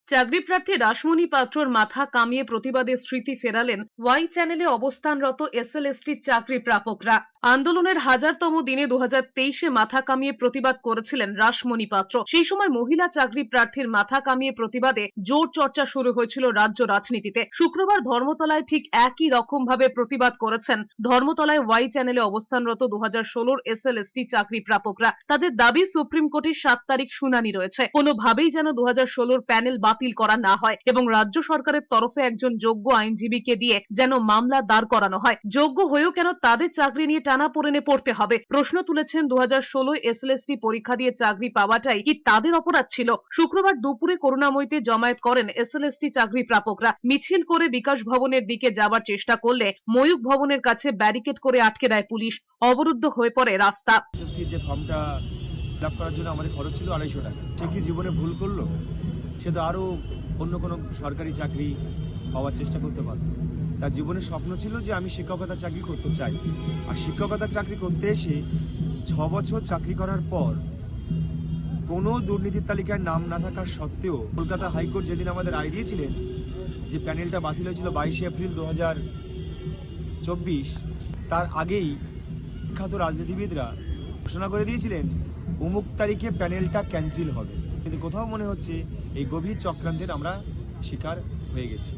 চাকরি প্রার্থী রাসমণি পাত্রর মাথা কামিয়ে প্রতিবাদের স্মৃতি ফেরালেন ওয়াই চ্যানেলে অবস্থানরত এসএলএসটি চাকরি প্রাপকরা। আন্দোলনের হাজারতম দিনে 2023-এ মাথা কামিয়ে প্রতিবাদ করেছিলেন রাসমণি পাত্র। সেই সময় মহিলা চাকরি প্রার্থীর মাথা কামিয়ে প্রতিবাদে জোর চর্চা শুরু হয়েছিল রাজ্য রাজনীতিতে। শুক্রবার ধর্মতলায় ঠিক একই রকম ভাবে প্রতিবাদ করেছেন ধর্মতলায় ওয়াই চ্যানেলে অবস্থানরত 2016-র এসএলএসটি চাকরি প্রাপকরা। তাদের দাবি সুপ্রিম কোর্টের 7 তারিখ শুনানি রয়েছে, কোনোভাবেই যেন 2016-র প্যানেল বাতিল করা না হয় এবং রাজ্য সরকারের তরফে একজন যোগ্য আইনজীবীকে দিয়ে যেন মামলা দাঁড় করানো হয়। যোগ্য হয়েও কেন তাদের চাকরি নিয়ে টানাপোড়েনে পড়তে হবে? প্রশ্ন তুলেছেন 2016 এসএলএসটি পরীক্ষা দিয়ে চাকরি পাওয়াটাই কি তাদের অপরাধ ছিল? শুক্রবার দুপুরে করুণাময়ীতে জমায়েত করেন এসএলএসটি চাকরি প্রাপকরা। মিছিল করে বিকাশ ভবনের দিকে যাবার চেষ্টা করলে ময়ূক ভবনের কাছে ব্যারিকেড করে আটকে দেয় পুলিশ। অবরুদ্ধ হয়ে পড়ে রাস্তা। যে ফর্মটা ফিল আপ করার জন্য আমাদের খরচ ছিল 250 টাকা। সে কি জীবনে ভুল করলো? সে তো আরো অন্য কোনো সরকারি চাকরি পাওয়ার চেষ্টা করতে পারত। তার জীবনের স্বপ্ন ছিল যে আমি শিক্ষকতা চাকরি করতে চাই, আর শিক্ষকতা চাকরি করতে এসে 6 বছর চাকরি করার পর কোনো দুর্নীতির তালিকায় নাম না থাকার সত্ত্বেও কলকাতা হাইকোর্ট যেদিন আমাদের রায় দিয়েছিলেন যে প্যানেলটা বাতিল হয়েছিল 22 এপ্রিল 2024, তার আগেই বিখ্যাত রাজনীতিবিদরা ঘোষণা করে দিয়েছিলেন অমুক তারিখে প্যানেলটা ক্যান্সেল হবে। কিন্তু কোথাও মনে হচ্ছে এই গভীর চক্রান্তের আমরা শিকার হয়ে গেছি।